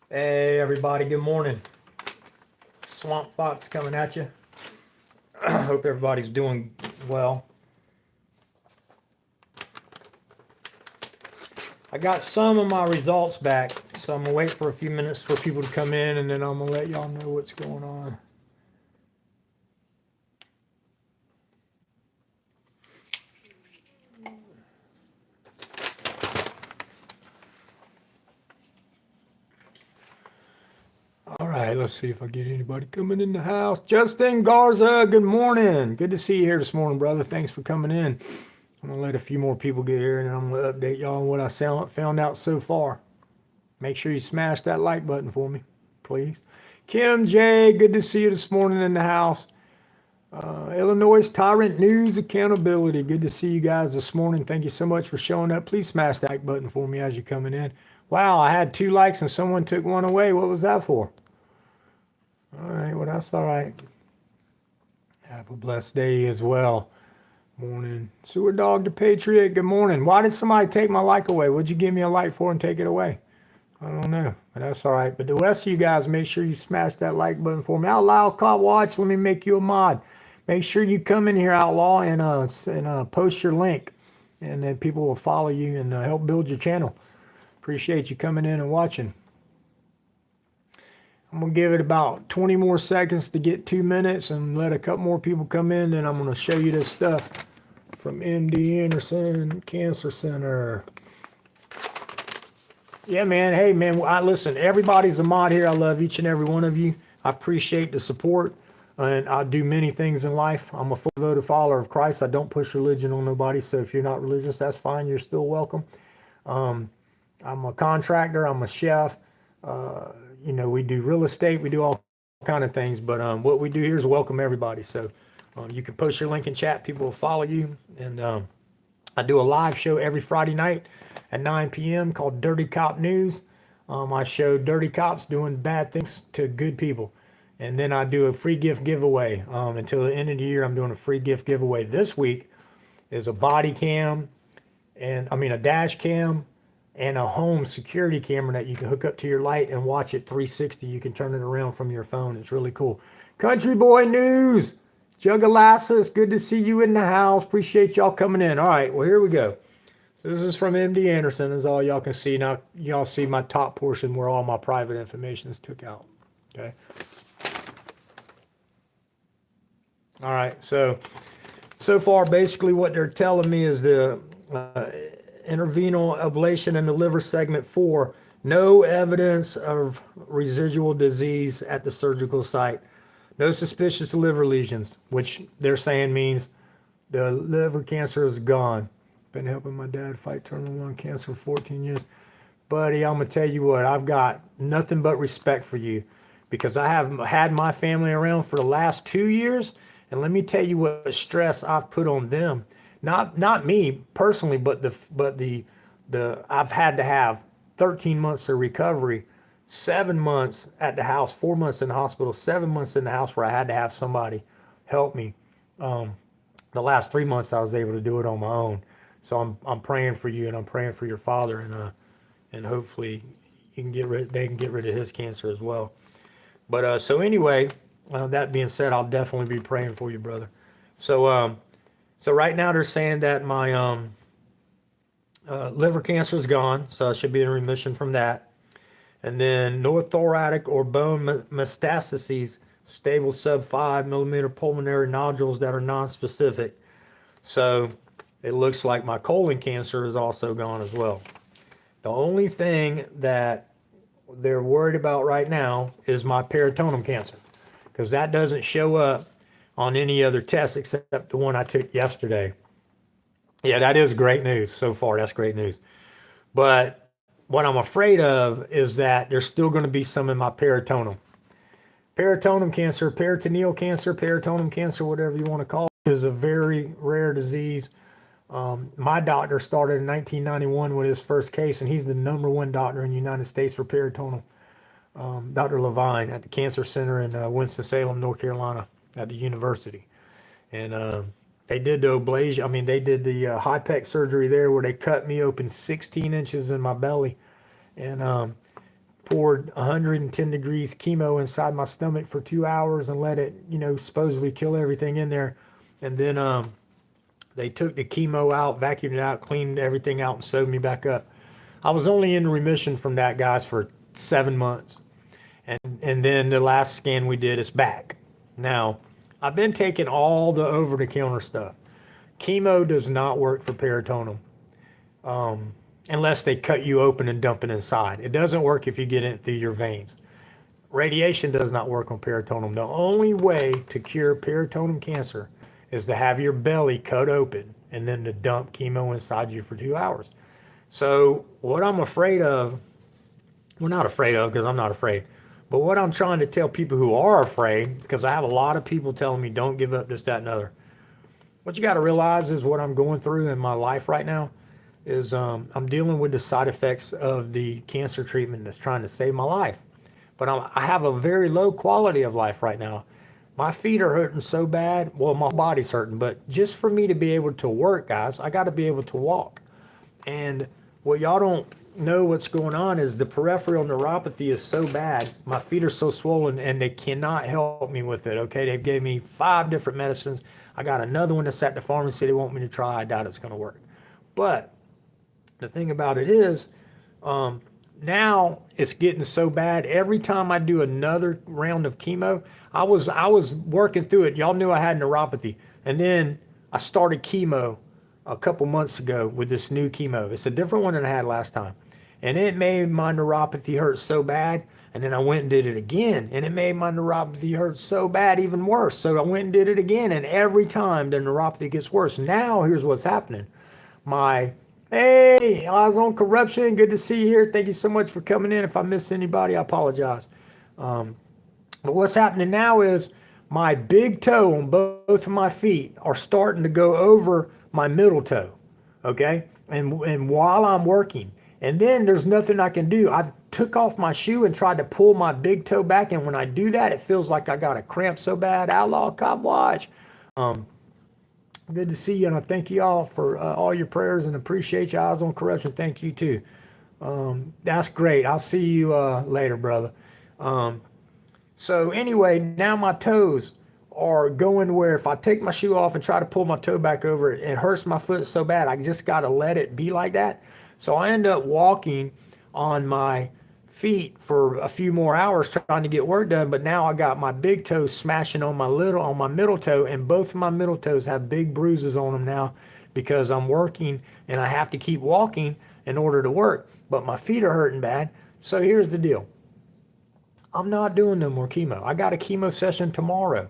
Hey everybody, good morning. Swamp Fox coming at you. Hope everybody's doing well. I got some of my results back, so I'm gonna wait for a few minutes for people to come in and then I'm gonna let y'all know what's going on. All right, let's see if I get anybody coming in the house. Justin Garza, good morning. Good to see you here this morning, brother. Thanks for coming in. I'm gonna let a few more people get here and I'm gonna update y'all on what I found out so far. Make sure you smash that like button for me, please. Kim J, good to see you this morning in the house. Illinois Tyrant News Accountability, good to see you guys this morning. Thank you so much for showing up. Please smash that like button for me as you're coming in. Wow, I had 2 likes and someone took one away. What was that for? All right, well, that's all right. Have a blessed day as well. Morning. Sewer Dog the Patriot, good morning. Why did somebody take my like away? What'd you give me a like for and take it away? I don't know, but that's all right. But the rest of you guys, make sure you smash that like button for me. Outlaw Cop Watch, let me make you a mod. Make sure you come in here, Outlaw, and post your link, and then people will follow you and help build your channel. Appreciate you coming in and watching. I'm gonna give it about 20 more seconds to get 2 minutes and let a couple more people come in. Then I'm gonna show you this stuff from MD Anderson Cancer Center. Yeah, man. Hey, man. I listen. Everybody's a mod here. I love each and every one of you. I appreciate the support, and I do many things in life. I'm a full devoted follower of Christ. I don't push religion on nobody. So if you're not religious, that's fine. You're still welcome. I'm a contractor. I'm a chef. We do real estate. We do all kind of things. But what we do here is welcome everybody. So you can post your link in chat. People will follow you, and I do a live show every Friday night at 9 p.m. called Dirty Cop News. I show dirty cops doing bad things to good people. And then I do a free gift giveaway. Until the end of the year, I'm doing a free gift giveaway. This week is a body cam, a dash cam, and a home security camera that you can hook up to your light and watch it 360. You can turn it around from your phone. It's really cool. Country Boy News. Jugalassus, good to see you in the house. Appreciate y'all coming in. All right, well, here we go. So this is from MD Anderson, is all y'all can see. Now, y'all see my top portion where all my private information is took out. Okay. All right, so far, basically what they're telling me is the intervenal ablation in the liver segment 4, no evidence of residual disease at the surgical site. No suspicious liver lesions, which they're saying means the liver cancer is gone. Been helping my dad fight terminal lung cancer for 14 years. Buddy, I'm going to tell you what, I've got nothing but respect for you because I have had my family around for the last 2 years. And let me tell you what stress I've put on them. Not me personally, but the I've had to have 13 months of recovery, 7 months at the house, 4 months in the hospital, 7 months in the house where I had to have somebody help me. The last 3 months I was able to do it on my own. So I'm praying for you and I'm praying for your father and hopefully they can get rid of his cancer as well. But so anyway, that being said, I'll definitely be praying for you, brother. So right now they're saying that my liver cancer is gone, so I should be in remission from that. And then no thoracic or bone metastases, stable sub 5 millimeter pulmonary nodules that are non-specific. So it looks like my colon cancer is also gone as well. The only thing that they're worried about right now is my peritoneum cancer, because that doesn't show up on any other test except the one I took yesterday. Yeah, that is great news so far. That's great news. But what I'm afraid of is that there's still going to be some in my peritoneum. Peritoneum cancer, peritoneal cancer, peritoneum cancer, whatever you want to call it, is a very rare disease. My doctor started in 1991 with his first case, and he's the #1 doctor in the United States for peritoneum. Dr. Levine at the Cancer Center in Winston-Salem, North Carolina, at the university. And they did the ablation. They did the high-pec surgery there where they cut me open 16 inches in my belly and poured 110 degrees chemo inside my stomach for 2 hours and let it, supposedly kill everything in there. And then they took the chemo out, vacuumed it out, cleaned everything out, and sewed me back up. I was only in remission from that, guys, for 7 months. And then the last scan we did is back. Now, I've been taking all the over-the-counter stuff. Chemo does not work for peritoneum unless they cut you open and dump it inside. It doesn't work if you get it through your veins. Radiation does not work on peritoneum. The only way to cure peritoneum cancer is to have your belly cut open and then to dump chemo inside you for 2 hours. So what I'm afraid of, well, not afraid of because I'm not afraid, but what I'm trying to tell people who are afraid, because I have a lot of people telling me don't give up this, that, and other. What you got to realize is what I'm going through in my life right now is I'm dealing with the side effects of the cancer treatment that's trying to save my life. But I have a very low quality of life right now. My feet are hurting so bad. Well, my body's hurting. But just for me to be able to work, guys, I got to be able to walk. And what y'all don't know what's going on is the peripheral neuropathy is so bad. My feet are so swollen and they cannot help me with it. Okay, they've gave me 5 different medicines. I got another one that's at the pharmacy they want me to try. I doubt it's going to work. But the thing about it is, now it's getting so bad. Every time I do another round of chemo, I was working through it. Y'all knew I had neuropathy, and then I started chemo a couple months ago with this new chemo. It's a different one than I had last time, and it made my neuropathy hurt so bad. And then I went and did it again, and it made my neuropathy hurt so bad, even worse. So I went and did it again, and every time the neuropathy gets worse. Now here's what's happening. Hey, Eyes on Corruption. Good to see you here. Thank you so much for coming in. If I missed anybody, I apologize. But what's happening now is my big toe on both of my feet are starting to go over my middle toe. Okay? And while I'm working. And then there's nothing I can do. I took off my shoe and tried to pull my big toe back. And when I do that, it feels like I got a cramp so bad. Outlaw Cop Watch. Good to see you, and I thank you all for all your prayers and appreciate your Eyes on Corruption. Thank you too. That's great. I'll see you later, brother. So anyway, now my toes are going where if I take my shoe off and try to pull my toe back over, it hurts my foot so bad. I just got to let it be like that. So I end up walking on my feet for a few more hours trying to get work done, but now I got my big toe smashing on my middle toe, and both of my middle toes have big bruises on them now because I'm working and I have to keep walking in order to work, but my feet are hurting bad. So here's the deal. I'm not doing no more chemo. I got a chemo session tomorrow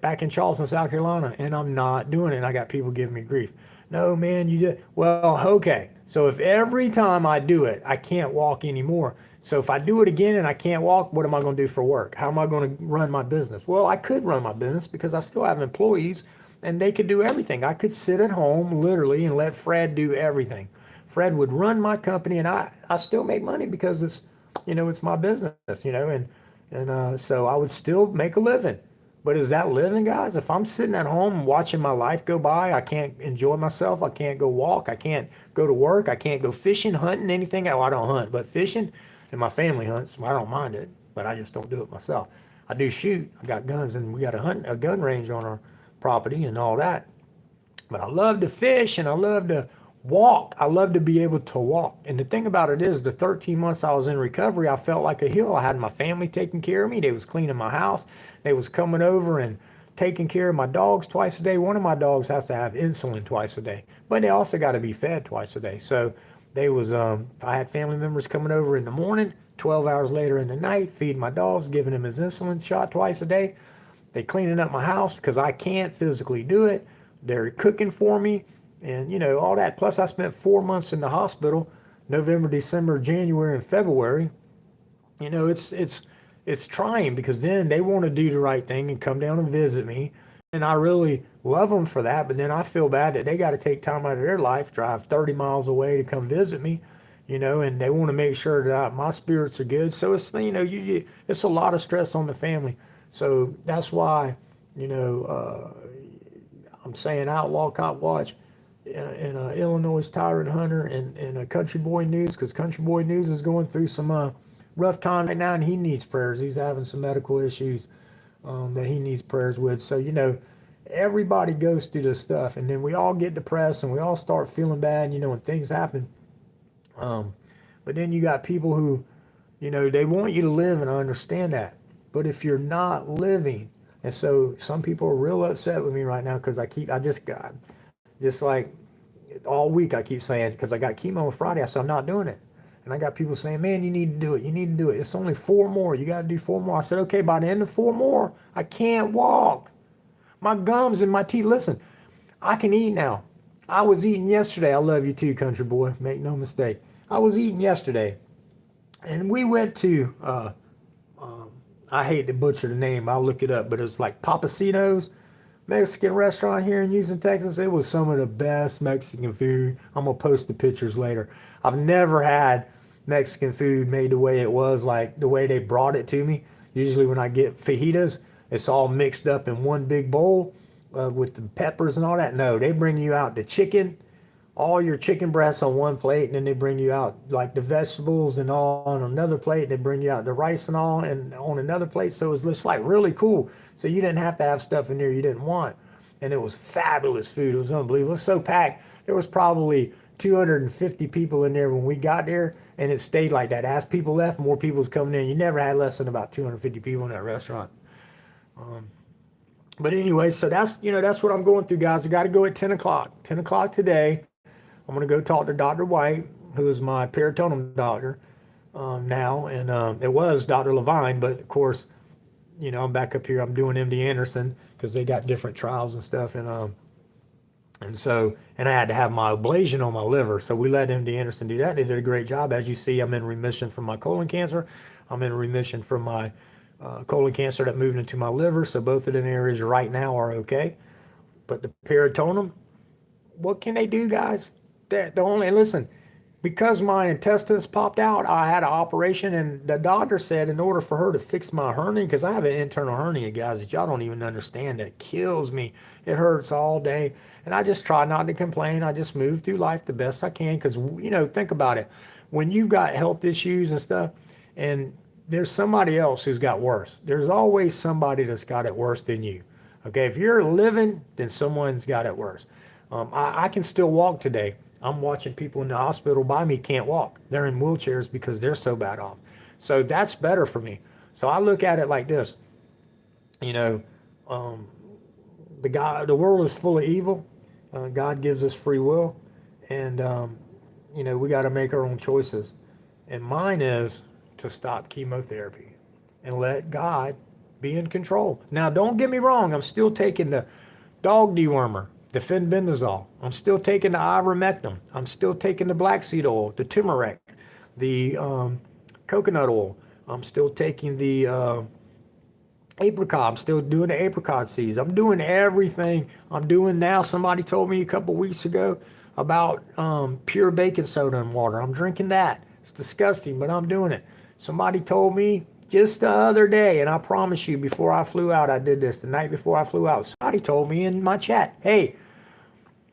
back in Charleston, South Carolina, and I'm not doing it. And I got people giving me grief. No, man, you did. Well, okay. So if every time I do it, I can't walk anymore. So if I do it again and I can't walk, what am I going to do for work? How am I going to run my business? Well, I could run my business because I still have employees and they could do everything. I could sit at home literally and let Fred do everything. Fred would run my company and I still make money because it's, it's my business, and so I would still make a living. But is that living, guys? If I'm sitting at home watching my life go by, I can't enjoy myself. I can't go walk. I can't go to work. I can't go fishing, hunting, anything. Oh, I don't hunt, but fishing, and my family hunts. I don't mind it, but I just don't do it myself. I do shoot. I got guns, and we got a gun range on our property and all that. But I love to fish, and I love to walk. I love to be able to walk. And the thing about it is, the 13 months I was in recovery, I felt like a hero. I had my family taking care of me. They was cleaning my house. They was coming over and taking care of my dogs twice a day. One of my dogs has to have insulin twice a day, but they also got to be fed twice a day. So they was, I had family members coming over in the morning, 12 hours later in the night, feeding my dogs, giving him his insulin shot twice a day. They cleaning up my house because I can't physically do it. They're cooking for me. And, all that. Plus, I spent 4 months in the hospital, November, December, January, and February. It's trying because then they want to do the right thing and come down and visit me. And I really love them for that. But then I feel bad that they got to take time out of their life, drive 30 miles away to come visit me, and they want to make sure that my spirits are good. So it's, it's a lot of stress on the family. So that's why, I'm saying Outlaw Cop Watch. Illinois Tyrant Hunter and Country Boy News, because Country Boy News is going through some rough time right now, and he needs prayers. He's having some medical issues that he needs prayers with. So, everybody goes through this stuff, and then we all get depressed and we all start feeling bad, when things happen. But then you got people who, they want you to live, and I understand that. But if you're not living, and so some people are real upset with me right now because I just got, just like all week I keep saying, because I got chemo on Friday, I said I'm not doing it. And I got people saying, man, you need to do it. You need to do it. It's only 4 more. You got to do 4 more. I said, okay, by the end of 4 more, I can't walk. My gums and my teeth. Listen, I can eat now. I was eating yesterday. I love you too, country boy. Make no mistake. I was eating yesterday. And we went to, I hate to butcher the name. I'll look it up. But it was like Papacino's Mexican restaurant here in Houston, Texas. It was some of the best Mexican food. I'm going to post the pictures later. I've never had Mexican food made the way it was, like the way they brought it to me. Usually when I get fajitas, it's all mixed up in one big bowl with the peppers and all that. No, they bring you out the chicken, all your chicken breasts on one plate, and then they bring you out like the vegetables and all on another plate. They bring you out the rice and all and on another plate. So it was just like really cool. So you didn't have to have stuff in there you didn't want. And it was fabulous food. It was unbelievable. It was so packed. There was probably 250 people in there when we got there, and it stayed like that. As people left, more people was coming in. You never had less than about 250 people in that restaurant. But anyway, so that's what I'm going through, guys. I got to go at 10 o'clock. 10 o'clock today. I'm going to go talk to Dr. White, who is my peritoneum doctor now, and it was Dr. Levine, but of course, I'm back up here. I'm doing MD Anderson because they got different trials and stuff, and I had to have my ablation on my liver, so we let MD Anderson do that. They did a great job. As you see, I'm in remission from my colon cancer. I'm in remission from my colon cancer that moved into my liver, so both of them areas right now are okay. But the peritoneum, what can they do, guys? Listen, because my intestines popped out, I had an operation, and the doctor said in order for her to fix my hernia, because I have an internal hernia, guys, that y'all don't even understand, that kills me. It hurts all day, and I just try not to complain. I just move through life the best I can, because, think about it. When you've got health issues and stuff, and there's somebody else who's got worse, there's always somebody that's got it worse than you. Okay, if you're living, then someone's got it worse. I can still walk today. I'm watching people in the hospital by me can't walk. They're in wheelchairs because they're so bad off. So that's better for me. So I look at it like this. The world is full of evil. God gives us free will, and we got to make our own choices. And mine is to stop chemotherapy and let God be in control. Now, don't get me wrong. I'm still taking the dog dewormer, the fenbendazole. I'm still taking the ivermectin. I'm still taking the black seed oil, the turmeric, the coconut oil. I'm still taking the apricot. I'm still doing the apricot seeds. I'm doing everything I'm doing now. Somebody told me a couple weeks ago about pure baking soda and water. I'm drinking that. It's disgusting, but I'm doing it. Somebody told me just the other day, and I promise you, before I flew out, I did this the night before I flew out. Somebody told me in my chat, hey,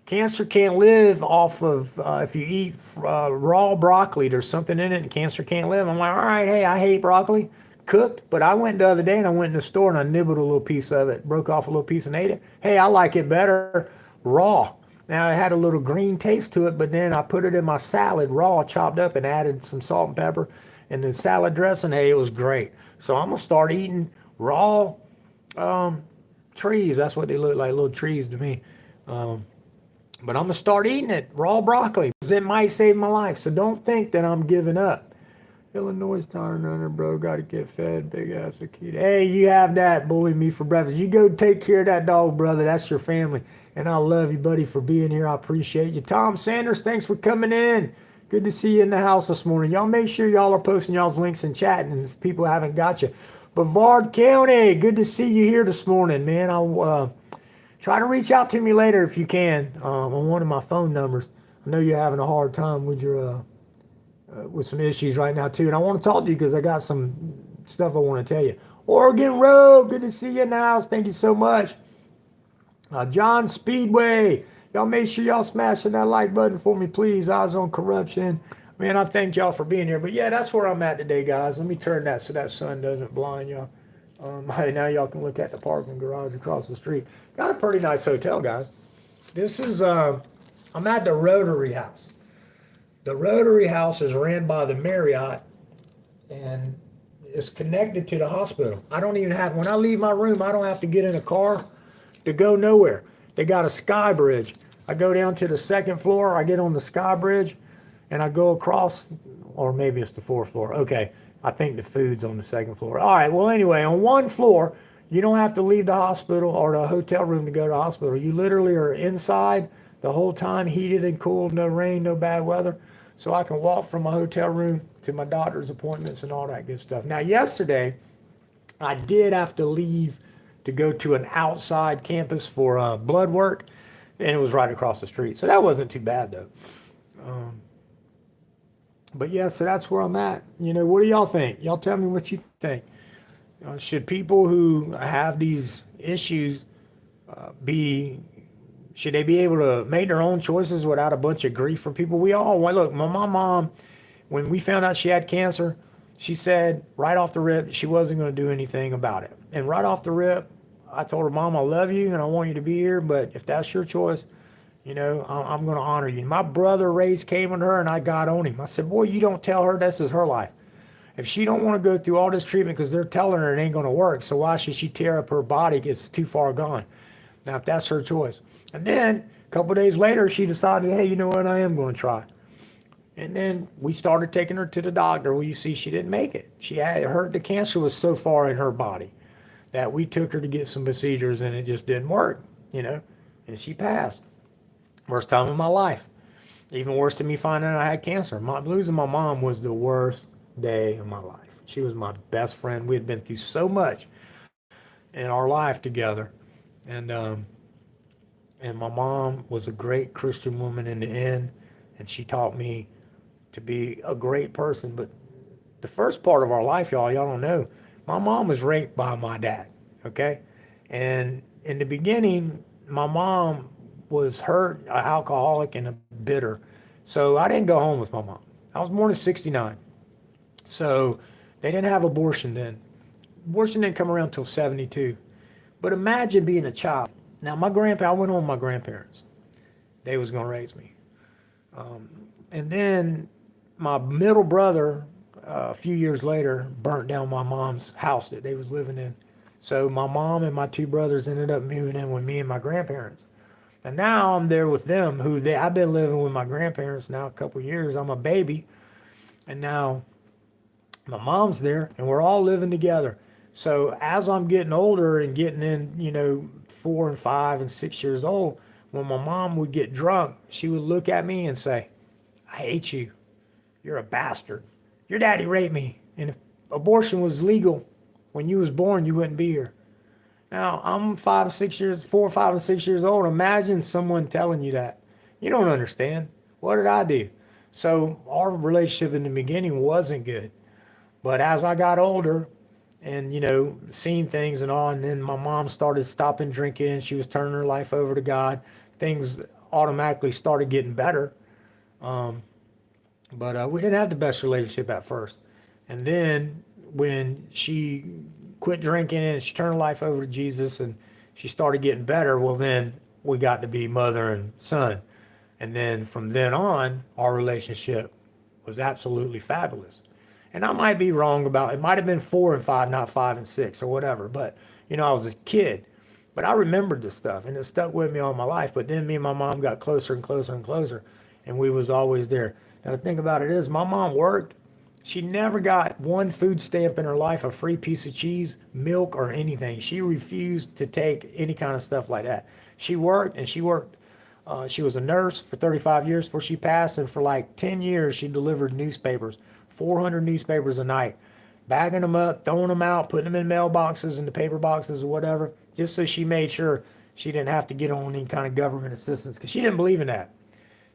cancer can't live off of, if you eat raw broccoli, there's something in it and cancer can't live. I'm like, all right, hey, I hate broccoli cooked, but I went the other day and I went in the store and I nibbled a little piece of it, broke off a little piece and ate it. Hey, I like it better raw. Now, it had a little green taste to it, but then I put it in my salad raw, chopped up, and added some salt and pepper and the salad dressing. Hey, it was great. So I'm going to start eating raw trees. That's what they look like, little trees to me. But I'm going to start eating it, raw broccoli, because it might save my life. So don't think that I'm giving up. Illinois Tyrant Hunter, bro, got to get fed, big ass a kid. Hey, you have that bully me for breakfast. You go take care of that dog, brother. That's your family. And I love you, buddy, for being here. I appreciate you. Tom Sanders, thanks for coming in. Good to see you in the house this morning. Y'all make sure y'all are posting y'all's links in chat, and people haven't got you. Brevard County, good to see you here this morning, man. I'll try to reach out to me later if you can on one of my phone numbers. I know you're having a hard time with your with some issues right now too, and I want to talk to you because I got some stuff I want to tell you. Oregon Road, good to see you in the house. Thank you so much. John Speedway, Y'all make sure y'all smashing that like button for me, please. Eyes on Corruption. Man, I thank y'all for being here. But yeah, that's where I'm at today, guys. Let me turn that so that sun doesn't blind y'all. Now y'all can look at the parking garage across the street. Got a pretty nice hotel, guys. This is, I'm at the Rotary House. The Rotary House is ran by the Marriott and it's connected to the hospital. I don't even have, when I leave my room, I don't have to get in a car to go nowhere. They got a sky bridge. I go down to the second floor, I get on the sky bridge, and I go across, or maybe it's the fourth floor. Okay, I think the food's on the second floor. All right, well, anyway, on one floor, you don't have to leave the hospital or the hotel room to go to the hospital. You literally are inside the whole time, heated and cooled, no rain, no bad weather. So I can walk from my hotel room to my doctor's appointments and all that good stuff. Now, yesterday, I did have to leave to go to an outside campus for blood work, and it was right across the street. So that wasn't too bad, though. But yeah, so that's where I'm at. You know, what do y'all think? Y'all tell me what you think. Should people who have these issues should they be able to make their own choices without a bunch of grief from people? We all want, look, my mom, when we found out she had cancer, she said right off the rip she wasn't going to do anything about it. And right off the rip, I told her, Mom, I love you and I want you to be here, but if that's your choice, you know, I'm going to honor you. My brother raised came on her and I got on him. I said, boy, you don't tell her this is her life. If she don't want to go through all this treatment because they're telling her it ain't going to work, so why should she tear up her body? It's too far gone. Now, if that's her choice. And then a couple of days later, she decided, hey, you know what? I am going to try. And then we started taking her to the doctor. Well, you see, she didn't make it. She had the cancer was so far in her body that we took her to get some procedures and it just didn't work, you know, and she passed. Worst time of my life. Even worse than me finding out I had cancer. Losing my mom was the worst day of my life. She was my best friend. We had been through so much in our life together. And my mom was a great Christian woman in the end, and she taught me to be a great person. But the first part of our life, y'all don't know, my mom was raped by my dad, okay? And in the beginning, my mom was hurt, an alcoholic, and a bitter. So I didn't go home with my mom. I was born in '69. So they didn't have abortion then. Abortion didn't come around until '72. But imagine being a child. Now, I went home with my grandparents. They was going to raise me. And then my middle brother, a few years later, burnt down my mom's house that they was living in. So my mom and my two brothers ended up moving in with me and my grandparents. And now I'm there with them, I've been living with my grandparents now a couple of years. I'm a baby. And now my mom's there, and we're all living together. So as I'm getting older and getting in, you know, 4 and 5 and 6 years old, when my mom would get drunk, she would look at me and say, I hate you. You're a bastard. Your daddy raped me. And if abortion was legal when you was born, you wouldn't be here. Now, I'm 4, 5, and 6 years old. Imagine someone telling you that. You don't understand. What did I do? So our relationship in the beginning wasn't good. But as I got older and, you know, seeing things and all, and then my mom started stopping drinking, she was turning her life over to God, things automatically started getting better. But we didn't have the best relationship at first. And then when she quit drinking and she turned her life over to Jesus and she started getting better, well, then we got to be mother and son. And then from then on, our relationship was absolutely fabulous. And I might be wrong about it. Might have been 4 and 5, not 5 and 6 or whatever. But, you know, I was a kid. But I remembered this stuff and it stuck with me all my life. But then me and my mom got closer and closer and closer. And we was always there. Now the thing about it is my mom worked. She never got one food stamp in her life, a free piece of cheese, milk, or anything. She refused to take any kind of stuff like that. She worked and she worked. She was a nurse for 35 years before she passed. And for like 10 years, she delivered newspapers. 400 newspapers a night, bagging them up, throwing them out, putting them in mailboxes and the paper boxes or whatever, just so she made sure she didn't have to get on any kind of government assistance, because she didn't believe in that.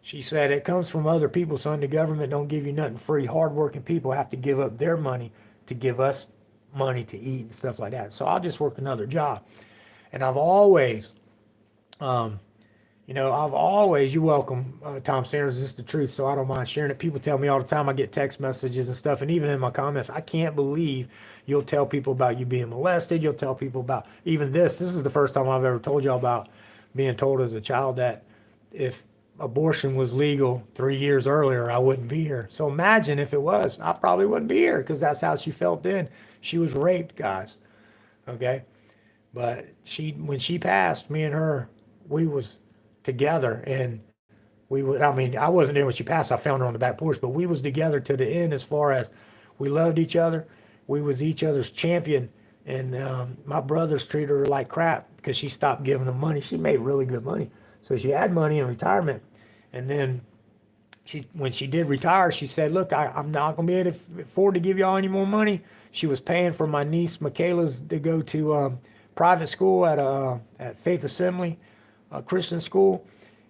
She said, it comes from other people, son. The government don't give you nothing free. Hardworking people have to give up their money to give us money to eat and stuff like that. So I'll just work another job. And I've always, You know, I've always, you're welcome, Tom Sanders, this is the truth, so I don't mind sharing it. People tell me all the time, I get text messages and stuff, and even in my comments, I can't believe you'll tell people about you being molested. You'll tell people about even this. This is the first time I've ever told y'all about being told as a child that if abortion was legal 3 years earlier, I wouldn't be here. So imagine if it was, I probably wouldn't be here because that's how she felt then. She was raped, guys. Okay. But when she passed, me and her, we was together, and we would, I mean, I wasn't there when she passed. I found her on the back porch, but we was together to the end as far as we loved each other. We was each other's champion. And my brothers treated her like crap because she stopped giving them money. She made really good money. So she had money in retirement. And then when she did retire, she said, look, I'm not going to be able to afford to give y'all any more money. She was paying for my niece Michaela's to go to private school at Faith Assembly Christian school.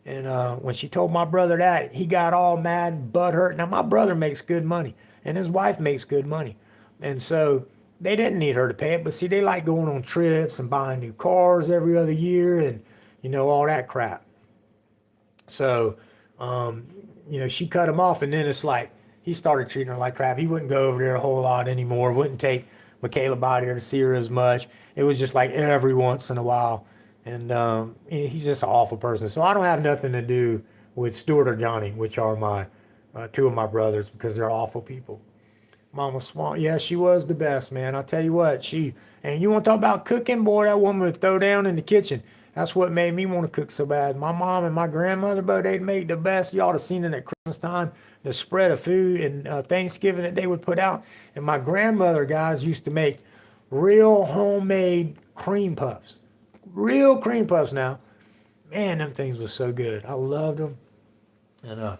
And when she told my brother that, he got all mad, butthurt. Now, my brother makes good money, and his wife makes good money. And so they didn't need her to pay it. But see, they like going on trips and buying new cars every other year and, you know, all that crap. So, you know, she cut him off, and then it's like he started treating her like crap. He wouldn't go over there a whole lot anymore, wouldn't take Michaela by there to see her as much. It was just like every once in a while. And he's just an awful person. So I don't have nothing to do with Stuart or Johnny, which are my two of my brothers, because they're awful people. Mama Swan, yeah, she was the best, man. I'll tell you what, and you want to talk about cooking, boy, that woman would throw down in the kitchen. That's what made me want to cook so bad. My mom and my grandmother, but they'd make the best. Y'all have seen it at Christmas time, the spread of food and Thanksgiving that they would put out. And my grandmother, guys, used to make real homemade cream puffs. Real cream puffs now. Man, them things was so good. I loved them. And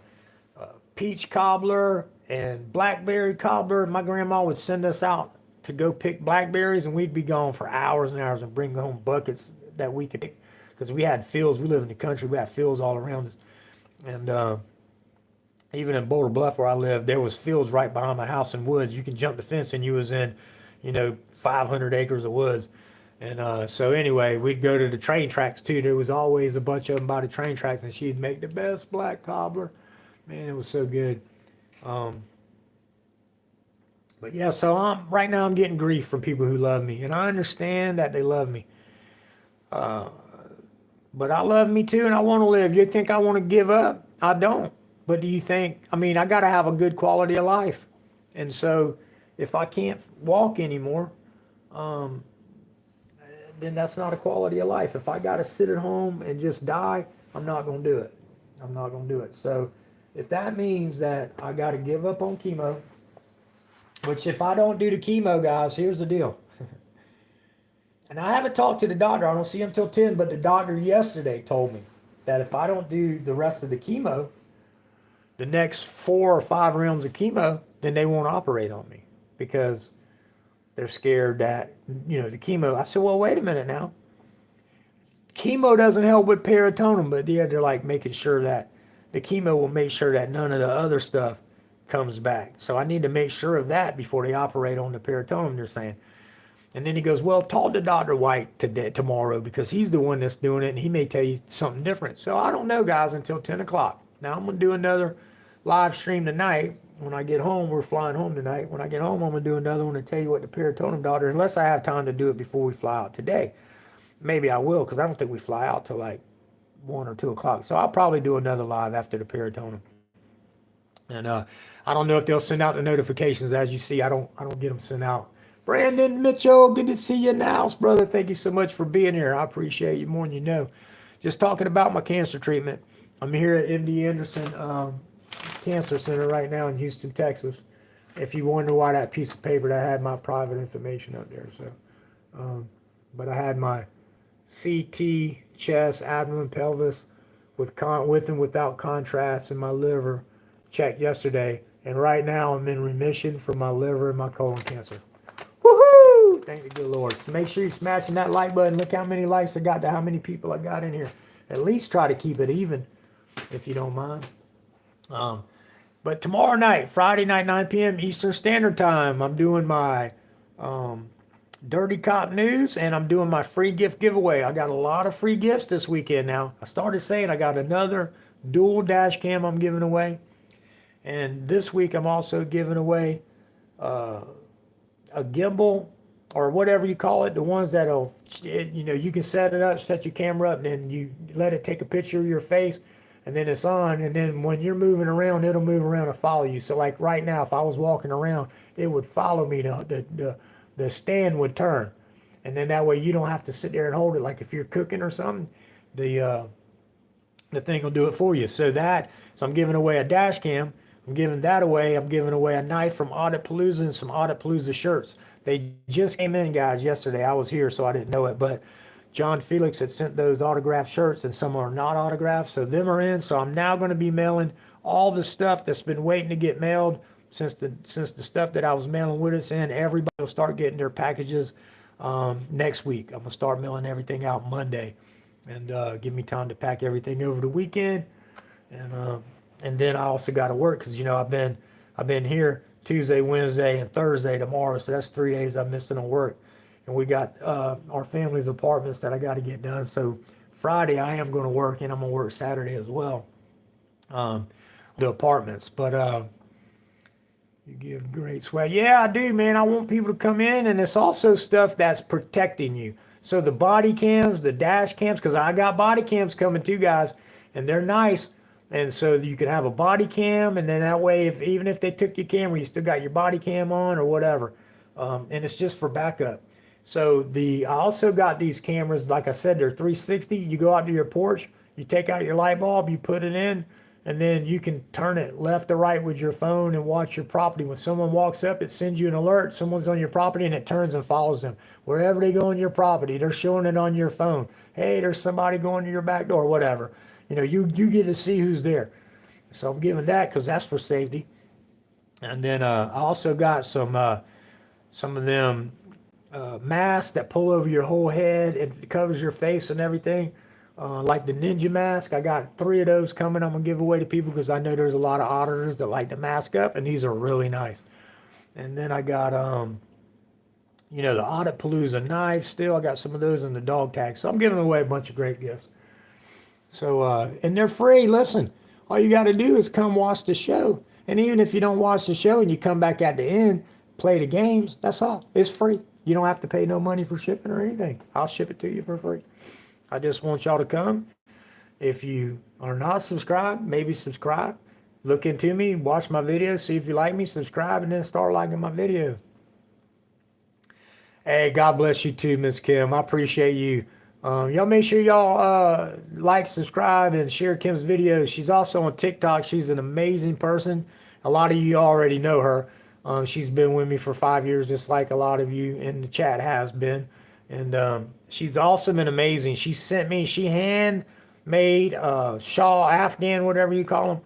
peach cobbler and blackberry cobbler. My grandma would send us out to go pick blackberries, and we'd be gone for hours and hours and bring home buckets that we could pick, because we had fields. We live in the country. We had fields all around us. And even in Boulder Bluff where I live, there was fields right behind my house and woods. You can jump the fence and you was in, you know, 500 acres of woods. And so anyway, we'd go to the train tracks too. There was always a bunch of them by the train tracks, and she'd make the best black cobbler. Man, it was so good. But yeah, so right now I'm getting grief from people who love me, and I understand that they love me. But I love me too, and I want to live. You think I want to give up? I don't. But do you think, I mean, I got to have a good quality of life. And so if I can't walk anymore, then that's not a quality of life. If I got to sit at home and just die, I'm not going to do it. I'm not going to do it. So if that means that I got to give up on chemo, which if I don't do the chemo, guys, here's the deal. And I haven't talked to the doctor. I don't see him till 10, but the doctor yesterday told me that if I don't do the rest of the chemo, the next 4 or 5 rounds of chemo, then they won't operate on me because they're scared that, you know, the chemo. I said, well, wait a minute now. Chemo doesn't help with peritoneum, but yeah, they're like making sure that the chemo will make sure that none of the other stuff comes back. So I need to make sure of that before they operate on the peritoneum, they're saying. And then he goes, well, talk to Dr. White tomorrow, because he's the one that's doing it, and he may tell you something different. So I don't know, guys, until 10 o'clock. Now I'm going to do another live stream tonight. When I get home, we're flying home tonight. When I get home, I'm going to do another one to tell you what the peritoneum doctor, unless I have time to do it before we fly out today. Maybe I will, because I don't think we fly out till like 1 or 2 o'clock. So I'll probably do another live after the peritoneum. And I don't know if they'll send out the notifications. As you see, I don't get them sent out. Brandon Mitchell, good to see you in the house, brother. Thank you so much for being here. I appreciate you more than you know. Just talking about my cancer treatment. I'm here at MD Anderson Cancer Center right now in Houston, Texas. If you wonder why that piece of paper, that had my private information up there. So, but I had my CT, chest, abdomen, pelvis with and without contrast in my liver checked yesterday. And right now I'm in remission for my liver and my colon cancer. Woohoo! Thank the good Lord. So make sure you're smashing that like button. Look how many likes I got to how many people I got in here. At least try to keep it even, if you don't mind. But tomorrow night, Friday night, 9 p.m. Eastern Standard Time, I'm doing my Dirty Cop News, and I'm doing my free gift giveaway. I got a lot of free gifts this weekend now. I started saying I got another dual dash cam I'm giving away. And this week I'm also giving away a gimbal or whatever you call it, the ones that'll, you can set it up, set your camera up, and then you let it take a picture of your face, and then it's on, and then when you're moving around, it'll move around and follow you. So like right now, if I was walking around, it would follow me. The stand would turn, and then that way you don't have to sit there and hold it. Like if you're cooking or something, the thing will do it for you. So I'm giving away a dash cam. I'm giving that away. I'm giving away a knife from Audit Palooza and some Audit Palooza shirts. They just came in, guys, yesterday. I was here, so I didn't know it, but John Felix had sent those autographed shirts, and some are not autographed, so them are in. So I'm now going to be mailing all the stuff that's been waiting to get mailed since the stuff that I was mailing with us in. Everybody will start getting their packages next week. I'm going to start mailing everything out Monday, and give me time to pack everything over the weekend. And then I also got to work because I've been here Tuesday, Wednesday, and Thursday tomorrow, so that's 3 days I'm missing on work. And we got our family's apartments that I got to get done. So Friday I am going to work, and I'm going to work Saturday as well. The apartments, but you give great swag. Yeah, I do, man. I want people to come in, and it's also stuff that's protecting you. So the body cams, the dash cams, because I got body cams coming too, guys, and they're nice. And so you could have a body cam, and then that way, even if they took your camera, you still got your body cam on or whatever. And it's just for backup. So I also got these cameras, like I said, they're 360. You go out to your porch, you take out your light bulb, you put it in, and then you can turn it left or right with your phone and watch your property. When someone walks up, it sends you an alert. Someone's on your property, and it turns and follows them. Wherever they go on your property, they're showing it on your phone. Hey, there's somebody going to your back door, whatever. You get to see who's there. So I'm giving that because that's for safety. And then I also got some of them masks that pull over your whole head and covers your face and everything. Like the Ninja mask. I got 3 of those coming. I'm going to give away to people because I know there's a lot of auditors that like to mask up, and these are really nice. And then I got, the Audit Palooza knives still. I got some of those in the dog tag. So I'm giving away a bunch of great gifts. So, and they're free. Listen, all you got to do is come watch the show. And even if you don't watch the show and you come back at the end, play the games, that's all. It's free. You don't have to pay no money for shipping or anything. I'll ship it to you for free. I just want y'all to come. If you are not subscribed, maybe subscribe. Look into me, watch my videos, see if you like me, subscribe, and then start liking my video. Hey, God bless you too, Miss Kim. I appreciate you. Y'all make sure y'all like, subscribe, and share Kim's videos. She's also on TikTok. She's an amazing person. A lot of you already know her. She's been with me for 5 years, just like a lot of you in the chat has been. And she's awesome and amazing. She handmade shawl, Afghan, whatever you call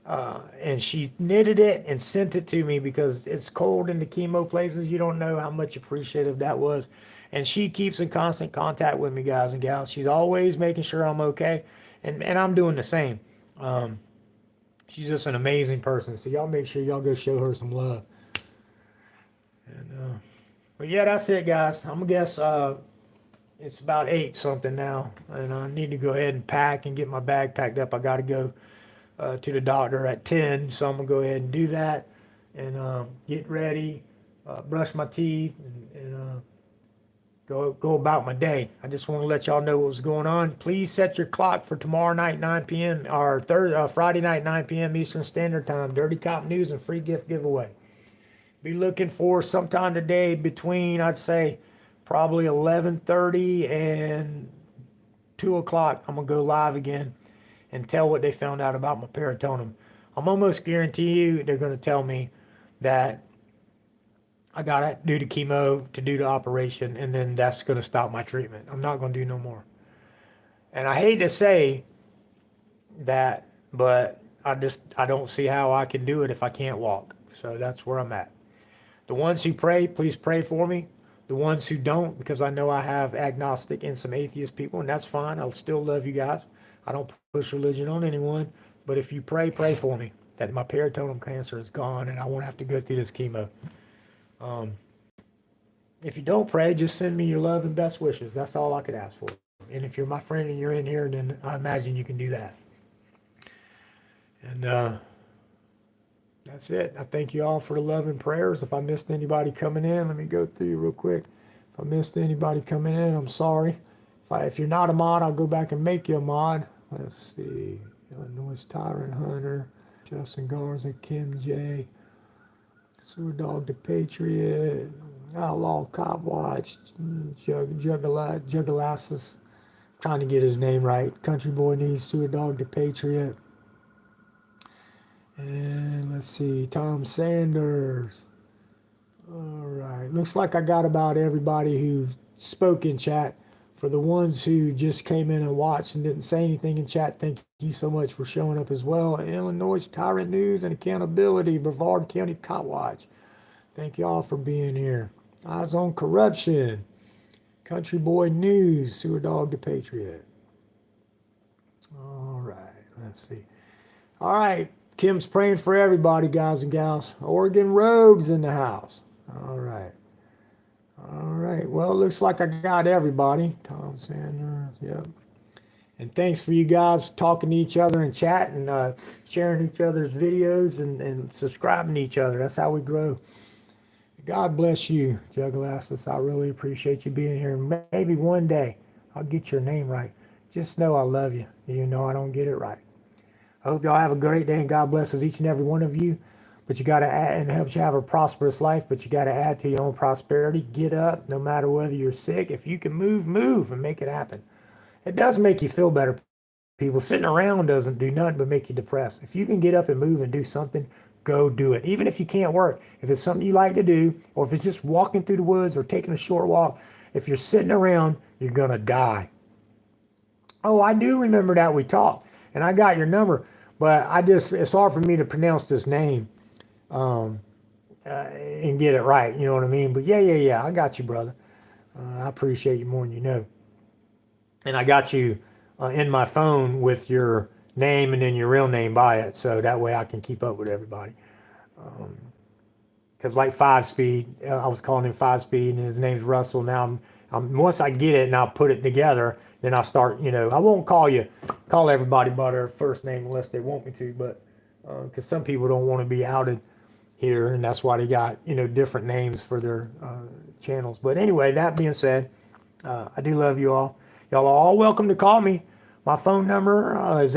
them. And she knitted it and sent it to me because it's cold in the chemo places. You don't know how much appreciative that was. And she keeps in constant contact with me, guys and gals. She's always making sure I'm okay. And I'm doing the same. She's just an amazing person. So y'all make sure y'all go show her some love. And but yeah, that's it, guys. I'm going to guess it's about 8 something now. And I need to go ahead and pack and get my bag packed up. I got to go to the doctor at 10. So I'm going to go ahead and do that. And get ready, brush my teeth, and go about my day. I just want to let y'all know what's going on. Please set your clock for tomorrow night, 9 p.m. or Friday night, 9 p.m. Eastern Standard Time. Dirty Cop News and free gift giveaway. Be looking for sometime today between, I'd say, probably 11:30 and 2 o'clock. I'm going to go live again and tell what they found out about my peritoneum. I'm almost guarantee you they're going to tell me that I got to do the chemo to do the operation, and then that's going to stop my treatment. I'm not going to do no more. And I hate to say that, but I don't see how I can do it if I can't walk. So that's where I'm at. The ones who pray, please pray for me. The ones who don't, because I know I have agnostic and some atheist people, and that's fine. I'll still love you guys. I don't push religion on anyone. But if you pray for me that my peritoneum cancer is gone and I won't have to go through this chemo. If you don't pray, just send me your love and best wishes. That's all I could ask for. And if you're my friend and you're in here, then I imagine you can do that. And that's it. I thank you all for the love and prayers. If I missed anybody coming in, let me go through real quick. If I missed anybody coming in, I'm sorry. If you're not a mod, I'll go back and make you a mod. Let's see. Illinois Tyrant Hunter, Justin Garza, Kim J, Sewer Dog the Patriot, Outlaw Cop Watch, Jugalassus, trying to get his name right. Country Boy Needs, Sewer Dog the Patriot. And let's see, Tom Sanders. All right, looks like I got about everybody who spoke in chat. For the ones who just came in and watched and didn't say anything in chat, thank you so much for showing up as well. Illinois Tyrant News and Accountability, Brevard County Cop Watch. Thank you all for being here. Eyes on Corruption, Country Boy News, Sewer Dog the Patriot. All right, let's see. All right, Kim's praying for everybody, guys and gals. Oregon Rogues in the house. All right. All right. Well, it looks like I got everybody. Tom Sanders, yep. And thanks for you guys talking to each other in chat and sharing each other's videos and subscribing to each other. That's how we grow. God bless you, Jugalassus. I really appreciate you being here. Maybe one day I'll get your name right. Just know I love you. You know I don't get it right. I hope y'all have a great day and God blesses each and every one of you. But you got to add, and helps you have a prosperous life, but you got to add to your own prosperity. Get up, no matter whether you're sick. If you can move and make it happen. It does make you feel better. People sitting around doesn't do nothing but make you depressed. If you can get up and move and do something, go do it. Even if you can't work, if it's something you like to do, or if it's just walking through the woods or taking a short walk, if you're sitting around, you're going to die. Oh, I do remember that we talked, and I got your number, but it's hard for me to pronounce this name. And get it right, you know what I mean? But yeah, I got you, brother. I appreciate you more than you know. And I got you in my phone with your name and then your real name by it, so that way I can keep up with everybody. Because like 5-Speed, I was calling him 5-Speed, and his name's Russell. Now once I get it and I'll put it together, then I'll start, I won't call everybody by their first name unless they want me to, but because some people don't want to be outed here, and that's why they got different names for their channels. But anyway, that being said, I do love you all. Y'all are all welcome to call me. My phone number is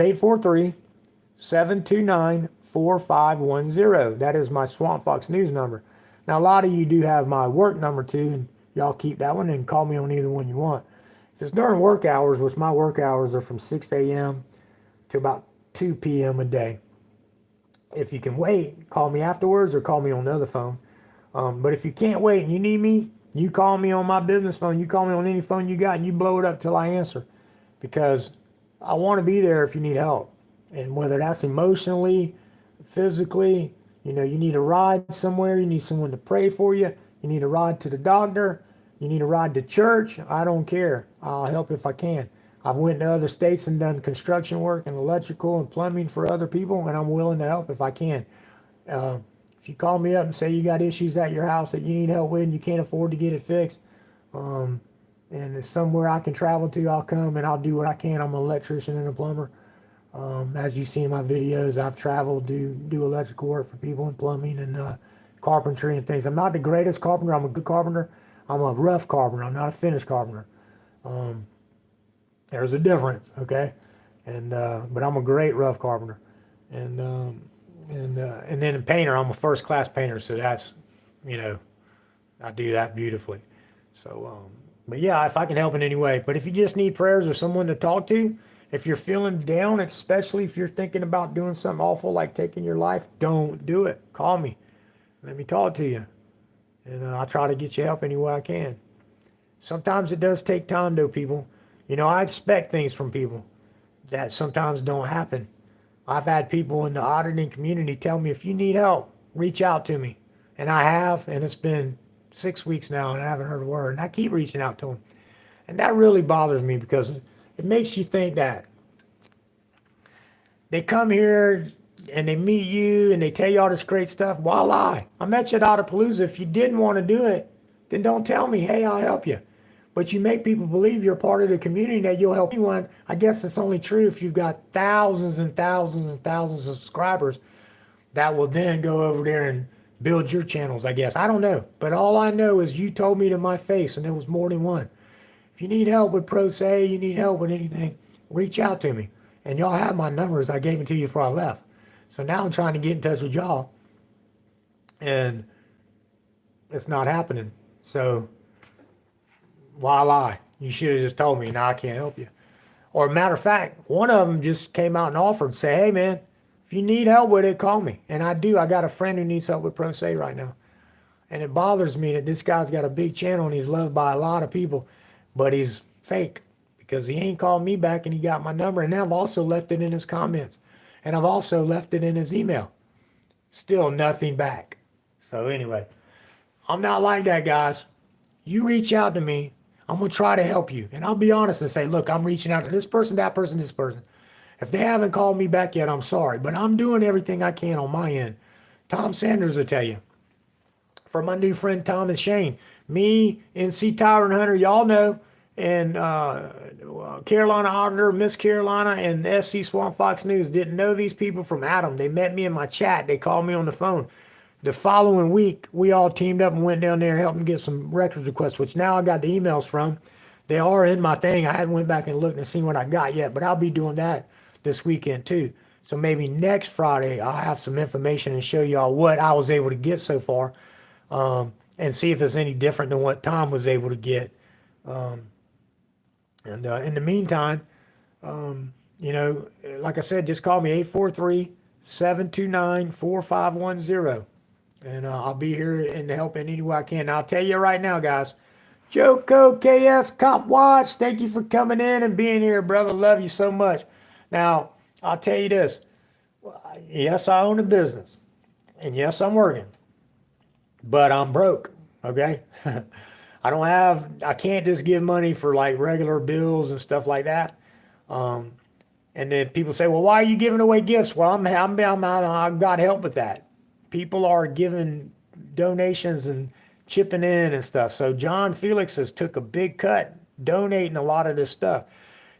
843-729-4510. That is my Swamp Fox News number. Now a lot of you do have my work number too, and y'all keep that one and call me on either one you want. If it's during work hours, which my work hours are from 6 a.m. to about 2 p.m. a day. If you can wait, call me afterwards or call me on the other phone. But if you can't wait and you need me, you call me on my business phone. You call me on any phone you got and you blow it up till I answer. Because I want to be there if you need help. And whether that's emotionally, physically, you need a ride somewhere, you need someone to pray for you, you need a ride to the doctor, you need a ride to church, I don't care. I'll help if I can. I've went to other states and done construction work and electrical and plumbing for other people, and I'm willing to help if I can. If you call me up and say you got issues at your house that you need help with and you can't afford to get it fixed, and it's somewhere I can travel to, I'll come and I'll do what I can. I'm an electrician and a plumber. As you see in my videos, I've traveled to do electrical work for people and plumbing and carpentry and things. I'm not the greatest carpenter. I'm a good carpenter. I'm a rough carpenter. I'm not a finished carpenter. There's a difference, okay? And but I'm a great rough carpenter, and then a painter. I'm a first class painter, so that's, I do that beautifully. So, but yeah, if I can help in any way. But if you just need prayers or someone to talk to, if you're feeling down, especially if you're thinking about doing something awful like taking your life, don't do it. Call me. Let me talk to you, and I'll try to get you help any way I can. Sometimes it does take time, though, people. I expect things from people that sometimes don't happen. I've had people in the auditing community tell me, if you need help, reach out to me. And I have, and it's been 6 weeks now, and I haven't heard a word. And I keep reaching out to them. And that really bothers me because it makes you think that they come here and they meet you and they tell you all this great stuff. Voila. I met you at Autopalooza. If you didn't want to do it, then don't tell me, hey, I'll help you. But you make people believe you're part of the community, that you'll help anyone. I guess it's only true if you've got thousands and thousands and thousands of subscribers that will then go over there and build your channels, I guess. I don't know. But all I know is you told me to my face, and there was more than one. If you need help with Pro Se, you need help with anything, reach out to me. And y'all have my numbers. I gave it to you before I left. So now I'm trying to get in touch with y'all, and it's not happening. So why lie? You should have just told me, now I can't help you. Or matter of fact, one of them just came out and offered, say, hey man, if you need help with it, call me. And I do. I got a friend who needs help with Pro Se right now. And it bothers me that this guy's got a big channel and he's loved by a lot of people, but he's fake because he ain't called me back, and he got my number. And I've also left it in his comments, and I've also left it in his email. Still nothing back. So anyway, I'm not like that, guys. You reach out to me, I'm going to try to help you. And I'll be honest and say, look, I'm reaching out to this person, that person, this person. If they haven't called me back yet, I'm sorry. But I'm doing everything I can on my end. Tom Sanders will tell you. For my new friend Tom and Shane, me, NC Tyrant Hunter, y'all know, and Carolina Auditor, Miss Carolina, and SC Swamp Fox News didn't know these people from Adam. They met me in my chat. They called me on the phone. The following week, we all teamed up and went down there and helped them get some records requests, which now I got the emails from. They are in my thing. I haven't went back and looked and seen what I got yet, but I'll be doing that this weekend too. So maybe next Friday, I'll have some information and show y'all what I was able to get so far, and see if it's any different than what Tom was able to get. In the meantime, you know, like I said, just call me 843-729-4510. And I'll be here and to help in any way I can. Now, I'll tell you right now, guys, Joko KS Cop Watch, thank you for coming in and being here, brother. Love you so much. Now, I'll tell you this. Yes, I own a business. And yes, I'm working. But I'm broke, okay? I can't just give money for like regular bills and stuff like that. And then people say, well, why are you giving away gifts? Well, I've got help with that. People are giving donations and chipping in and stuff. So John Felix has took a big cut donating a lot of this stuff.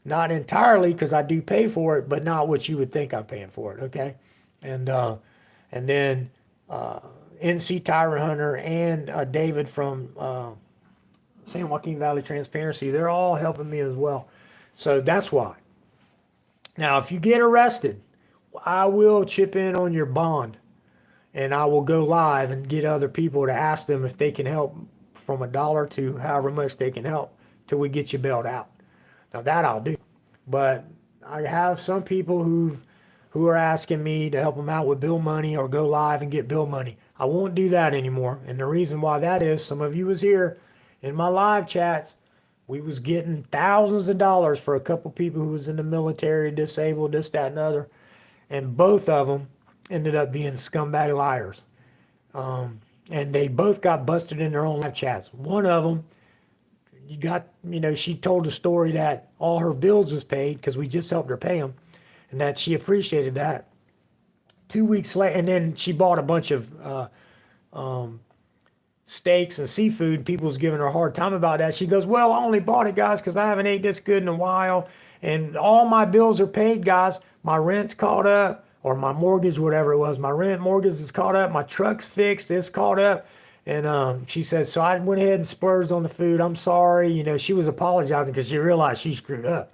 Not entirely, because I do pay for it, but not what you would think I'm paying for it, okay? And then NC Tyrant Hunter and David from San Joaquin Valley Transparency, they're all helping me as well. So that's why. Now, if you get arrested, I will chip in on your bond. And I will go live and get other people to ask them if they can help from $1 to however much they can help till we get you bailed out. Now that I'll do. But I have some people who are asking me to help them out with bill money or go live and get bill money. I won't do that anymore. And the reason why that is, some of you was here in my live chats. We was getting thousands of dollars for a couple people who was in the military, disabled, this, that, and other. And both of them ended up being scumbag liars. And they both got busted in their own live chats. One of them, she told a story that all her bills was paid because we just helped her pay them, and that she appreciated that. 2 weeks later, and then she bought a bunch of steaks and seafood. People was giving her a hard time about that. She goes, well, I only bought it, guys, because I haven't ate this good in a while, and all my bills are paid, guys. My rent's caught up, or my mortgage, whatever it was. My mortgage is caught up. My truck's fixed. It's caught up. And she said, so I went ahead and splurged on the food. I'm sorry. She was apologizing because she realized she screwed up.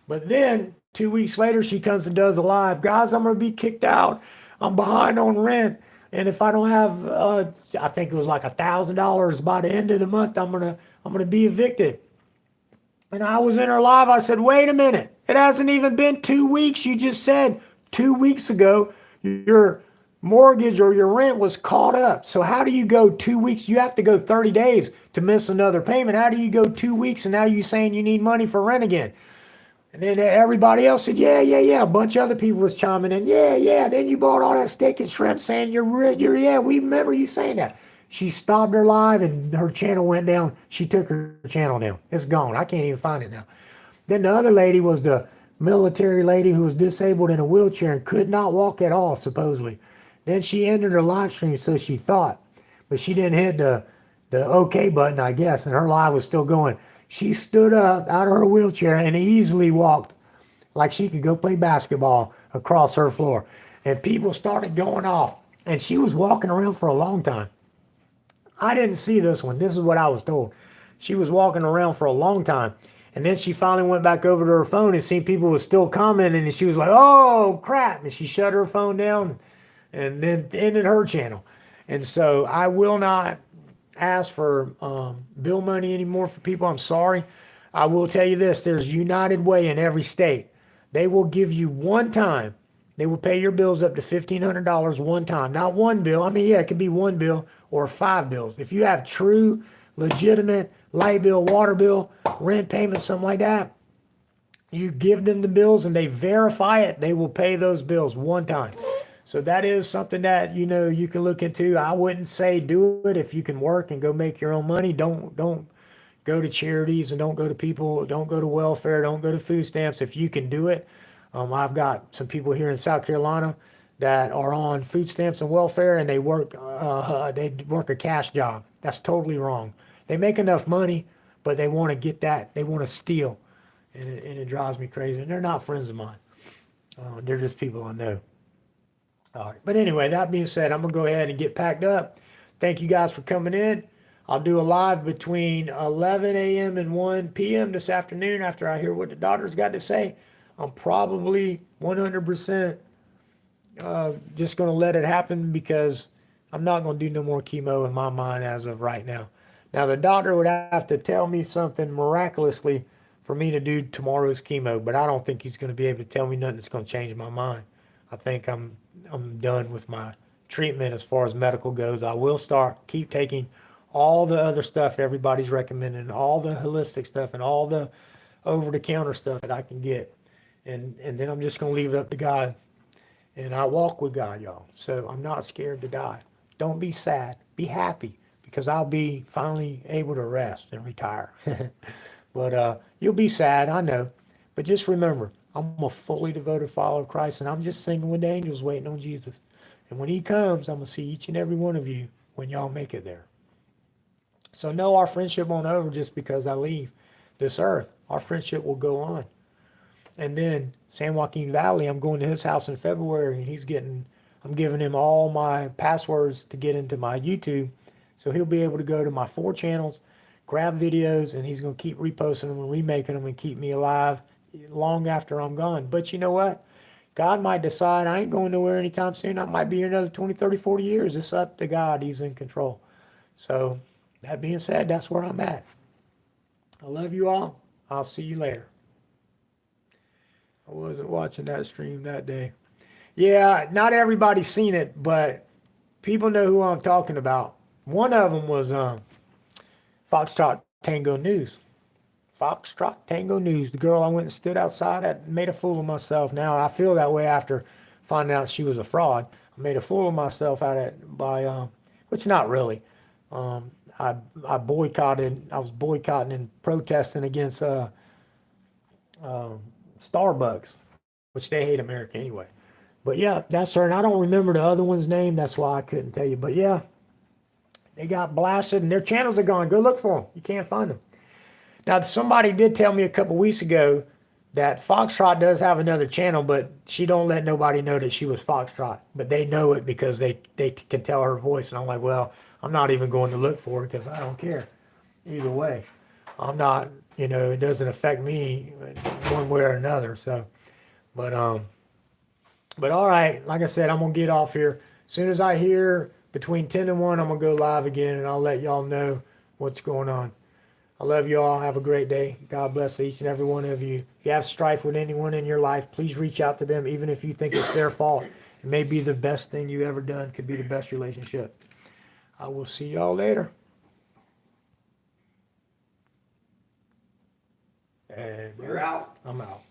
But then 2 weeks later, she comes and does a live. Guys, I'm going to be kicked out. I'm behind on rent. And if I don't have, I think it was like $1,000 by the end of the month, I'm going to be evicted. And I was in her live. I said, wait a minute. It hasn't even been 2 weeks. You just said 2 weeks ago, your mortgage or your rent was caught up. So how do you go 2 weeks? You have to go 30 days to miss another payment. How do you go 2 weeks and now you saying you need money for rent again? And then everybody else said, yeah. A bunch of other people was chiming in. Yeah. Then you bought all that steak and shrimp saying yeah, we remember you saying that. She stopped her live and her channel went down. She took her channel down. It's gone. I can't even find it now. Then the other lady was the military lady who was disabled in a wheelchair and could not walk at all, supposedly. Then she ended her live stream, so she thought. But she didn't hit the the OK button, I guess, and her live was still going. She stood up out of her wheelchair and easily walked like she could go play basketball across her floor. And people started going off. And she was walking around for a long time. I didn't see this one. This is what I was told. She was walking around for a long time. And then she finally went back over to her phone and seen people was still commenting. And she was like, oh, crap. And she shut her phone down and then ended her channel. And so I will not ask for bill money anymore for people. I'm sorry. I will tell you this. There's United Way in every state. They will give you one time. They will pay your bills up to $1,500 one time. Not one bill. I mean, yeah, it could be one bill or 5 bills. If you have true, legitimate light bill, water bill, rent payment, something like that, you give them the bills and they verify it, they will pay those bills one time. So that is something that, you know, you can look into. I wouldn't say do it if you can work and go make your own money. Don't go to charities and don't go to people, don't go to welfare, don't go to food stamps if you can do it. I've got some people here in South Carolina that are on food stamps and welfare, and they work a cash job. That's totally wrong. They make enough money, but they want to get that. They want to steal, and it drives me crazy. And they're not friends of mine. They're just people I know. All right. But anyway, that being said, I'm going to go ahead and get packed up. Thank you guys for coming in. I'll do a live between 11 a.m. and 1 p.m. this afternoon after I hear what the doctor's got to say. I'm probably 100% just going to let it happen because I'm not going to do no more chemo in my mind as of right now. Now, the doctor would have to tell me something miraculously for me to do tomorrow's chemo, but I don't think he's going to be able to tell me nothing that's going to change my mind. I think I'm done with my treatment as far as medical goes. I will keep taking all the other stuff everybody's recommending, all the holistic stuff and all the over-the-counter stuff that I can get. And then I'm just going to leave it up to God. And I walk with God, y'all. So I'm not scared to die. Don't be sad. Be happy because I'll be finally able to rest and retire. But you'll be sad, I know. But just remember, I'm a fully devoted follower of Christ, and I'm just singing with the angels waiting on Jesus. And when he comes, I'm going to see each and every one of you when y'all make it there. So no, our friendship won't over just because I leave this earth. Our friendship will go on. And then San Joaquin Valley, I'm going to his house in February, and I'm giving him all my passwords to get into my YouTube. So he'll be able to go to my 4 channels, grab videos, and he's going to keep reposting them and remaking them and keep me alive long after I'm gone. But you know what? God might decide I ain't going nowhere anytime soon. I might be here another 20, 30, 40 years. It's up to God. He's in control. So that being said, that's where I'm at. I love you all. I'll see you later. I wasn't watching that stream that day. Yeah, not everybody's seen it, but people know who I'm talking about. One of them was Foxtrot Tango News. Foxtrot Tango News. The girl I went and stood outside at, made a fool of myself. Now I feel that way after finding out she was a fraud. I made a fool of myself out of it by, which not really. I boycotted. I was boycotting and protesting against Starbucks, which they hate America anyway. But yeah, that's her. And I don't remember the other one's name. That's why I couldn't tell you. But yeah, they got blasted and their channels are gone. Go look for them. You can't find them. Now, somebody did tell me a couple weeks ago that Foxtrot does have another channel, but she don't let nobody know that she was Foxtrot. But they know it because they can tell her voice. And I'm like, well, I'm not even going to look for it because I don't care. Either way, I'm not, it doesn't affect me one way or another. So, but all right, like I said, I'm going to get off here. As soon as I hear between 10 and 1, I'm going to go live again, and I'll let y'all know what's going on. I love you all. Have a great day. God bless each and every one of you. If you have strife with anyone in your life, please reach out to them, even if you think it's their fault. It may be the best thing you ever done. Could be the best relationship. I will see y'all later. And We're out. I'm out.